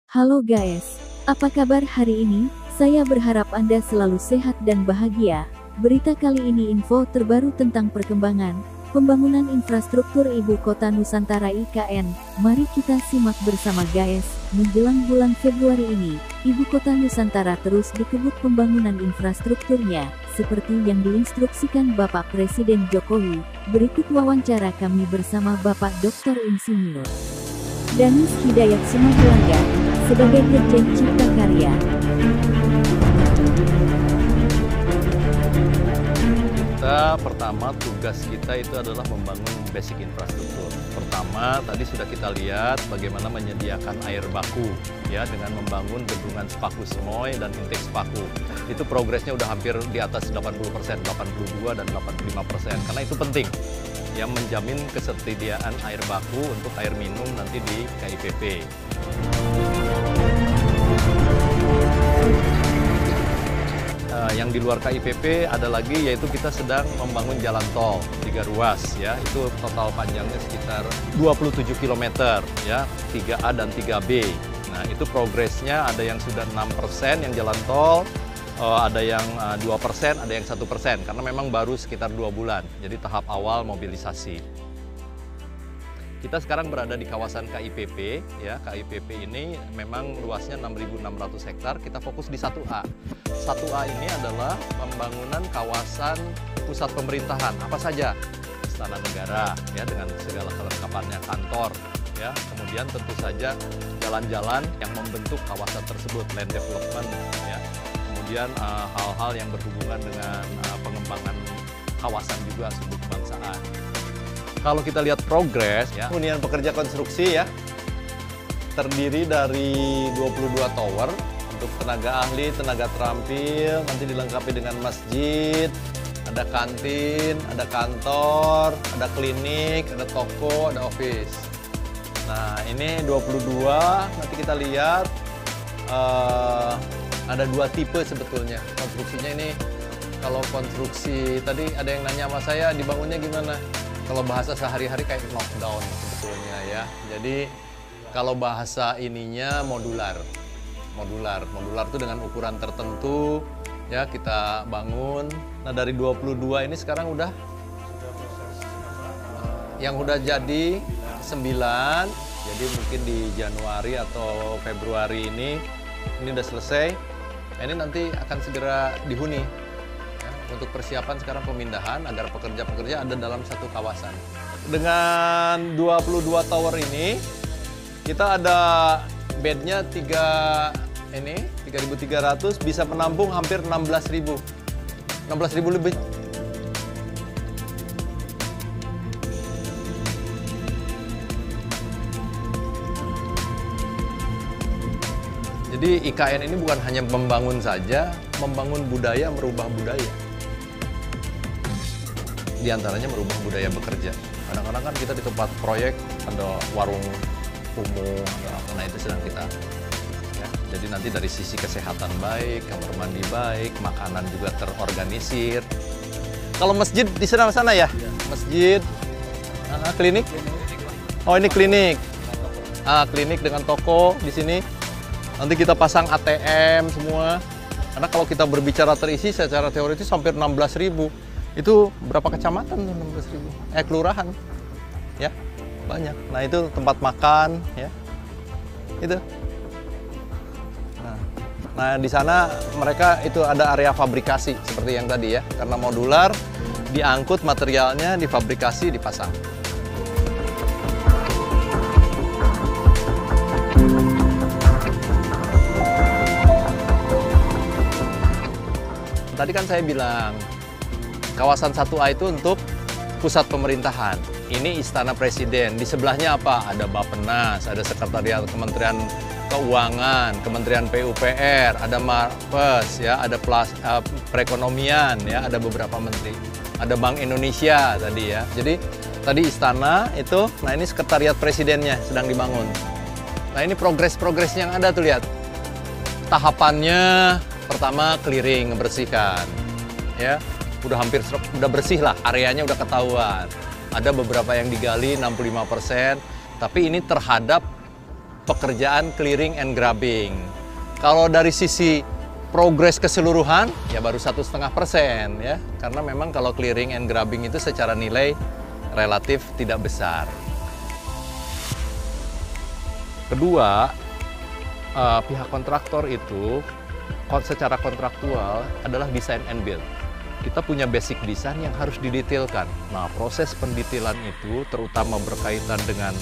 Halo guys, apa kabar hari ini? Saya berharap Anda selalu sehat dan bahagia. Berita kali ini info terbaru tentang perkembangan pembangunan infrastruktur Ibu Kota Nusantara IKN. Mari kita simak bersama guys. Menjelang bulan Februari ini, Ibu Kota Nusantara terus dikebut pembangunan infrastrukturnya, seperti yang diinstruksikan Bapak Presiden Jokowi. Berikut wawancara kami bersama Bapak Dr. Insinyur Danis Hidayat Sumailangga sebagai Dirjen Cipta Karya. Pertama tugas kita itu adalah membangun basic infrastruktur. Pertama tadi sudah kita lihat bagaimana menyediakan air baku ya dengan membangun bendungan Sepaku Semoy dan intake Sepaku. Itu progresnya udah hampir di atas 80%, 82 dan 85%, karena itu penting yang menjamin ketersediaan air baku untuk air minum nanti di KIPP. Yang di luar KIPP ada lagi, yaitu kita sedang membangun jalan tol 3 ruas ya, itu total panjangnya sekitar 27 km ya, 3A dan 3B. Nah itu progresnya ada yang sudah 6% yang jalan tol, ada yang 2%, ada yang 1%, karena memang baru sekitar 2 bulan, jadi tahap awal mobilisasi. Kita sekarang berada di kawasan KIPP, ya. KIPP ini memang luasnya 6.600 hektar, kita fokus di 1A. 1A ini adalah pembangunan kawasan pusat pemerintahan, apa saja? Istana Negara, ya, dengan segala kelengkapannya, kantor, ya. Kemudian tentu saja jalan-jalan yang membentuk kawasan tersebut, land development, ya. Kemudian hal-hal yang berhubungan dengan pengembangan kawasan juga, sumber kebangsaan. Kalau kita lihat progres, ya, hunian pekerja konstruksi ya, terdiri dari 22 tower untuk tenaga ahli, tenaga terampil, nanti dilengkapi dengan masjid, ada kantin, ada kantor, ada klinik, ada toko, ada office. Nah ini 22, nanti kita lihat ada 2 tipe sebetulnya konstruksinya ini. Kalau konstruksi, tadi ada yang nanya sama saya, dibangunnya gimana? Kalau bahasa sehari-hari kayak knockdown sebetulnya ya. Jadi kalau bahasa ininya modular. Modular itu dengan ukuran tertentu ya kita bangun. Nah dari 22 ini sekarang udah yang udah jadi 9. Jadi mungkin di Januari atau Februari ini udah selesai. Ini nanti akan segera dihuni. Untuk persiapan sekarang pemindahan agar pekerja-pekerja ada dalam satu kawasan. Dengan 22 tower ini, kita ada bednya 3.300, bisa menampung hampir 16.000. 16.000 lebih. Jadi IKN ini bukan hanya membangun saja, membangun budaya, merubah budaya. Di antaranya merubah budaya bekerja. Kadang-kadang kan kita di tempat proyek ada warung kumuh, ada apa, nah itu sedang kita. Ya. Jadi nanti dari sisi kesehatan baik, kamar mandi baik, makanan juga terorganisir. Kalau masjid di sana ya? Masjid, klinik. Oh ini klinik. Klinik dengan toko di sini. Nanti kita pasang ATM semua. Karena kalau kita berbicara terisi secara teoritis hampir 16.000. Itu berapa kecamatan tuh 16.000? Kelurahan. Ya, banyak. Nah, itu tempat makan ya. Itu. Nah, di sana mereka itu ada area fabrikasi seperti yang tadi ya. Karena modular, diangkut materialnya, difabrikasi, dipasang. Tadi kan saya bilang, kawasan 1A itu untuk pusat pemerintahan. Ini Istana Presiden. Di sebelahnya apa? Ada Bappenas, ada Sekretariat Kementerian Keuangan, Kementerian PUPR, ada Mabes, ya, ada perekonomian, ya, ada beberapa menteri. Ada Bank Indonesia tadi ya. Jadi tadi istana itu, nah ini Sekretariat Presidennya sedang dibangun. Nah ini progres-progres yang ada tuh, lihat. Tahapannya pertama clearing, membersihkan. Ya. Udah bersih lah, areanya udah ketahuan. Ada beberapa yang digali 65%, tapi ini terhadap pekerjaan clearing and grubbing. Kalau dari sisi progres keseluruhan, ya baru 1,5% ya. Karena memang kalau clearing and grubbing itu secara nilai relatif tidak besar. Kedua, pihak kontraktor itu secara kontraktual adalah design and build. Kita punya basic design yang harus didetailkan. Nah, proses pendetailan itu terutama berkaitan dengan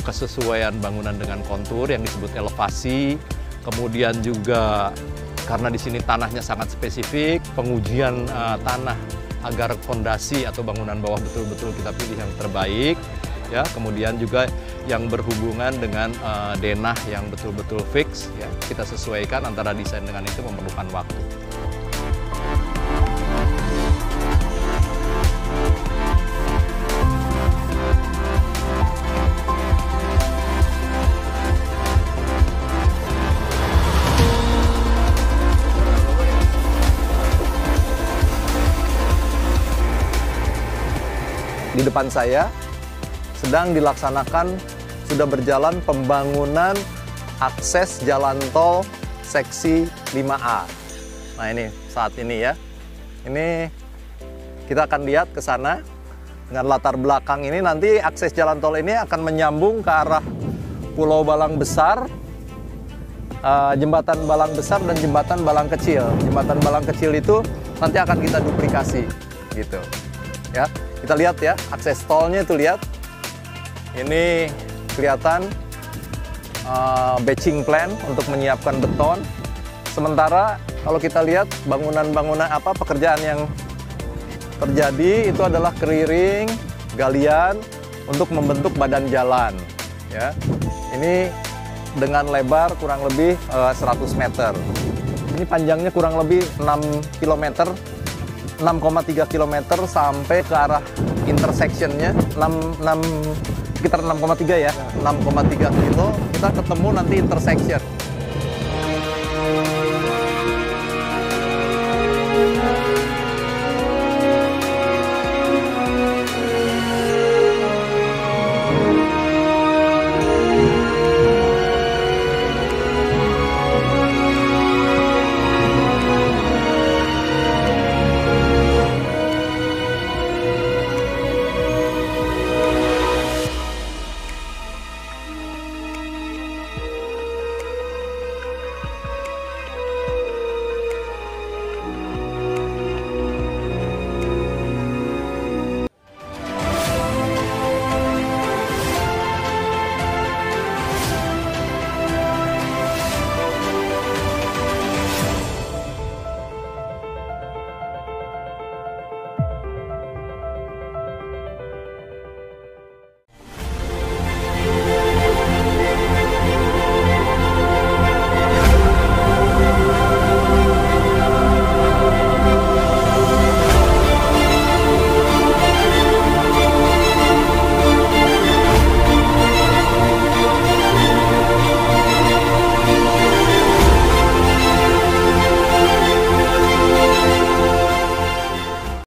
kesesuaian bangunan dengan kontur yang disebut elevasi, kemudian juga karena di sini tanahnya sangat spesifik, pengujian tanah agar fondasi atau bangunan bawah betul-betul kita pilih yang terbaik. Ya, kemudian juga yang berhubungan dengan denah yang betul-betul fix, ya, kita sesuaikan antara desain dengan itu memerlukan waktu. Di depan saya sedang dilaksanakan, sudah berjalan pembangunan akses jalan tol seksi 5A. Nah ini saat ini ya, ini kita akan lihat ke sana. Dengan latar belakang ini nanti akses jalan tol ini akan menyambung ke arah Pulau Balang Besar, Jembatan Balang Besar dan Jembatan Balang Kecil. Jembatan Balang Kecil itu nanti akan kita duplikasi gitu ya. Kita lihat ya, akses tolnya itu lihat. Ini kelihatan batching plan untuk menyiapkan beton. Sementara kalau kita lihat bangunan-bangunan pekerjaan yang terjadi itu adalah clearing, galian untuk membentuk badan jalan ya. Ini dengan lebar kurang lebih 100 meter. Ini panjangnya kurang lebih 6 km. 6,3 km sampai ke arah intersectionnya sekitar 6,3 ya, 6,3 kilo kita ketemu nanti intersection.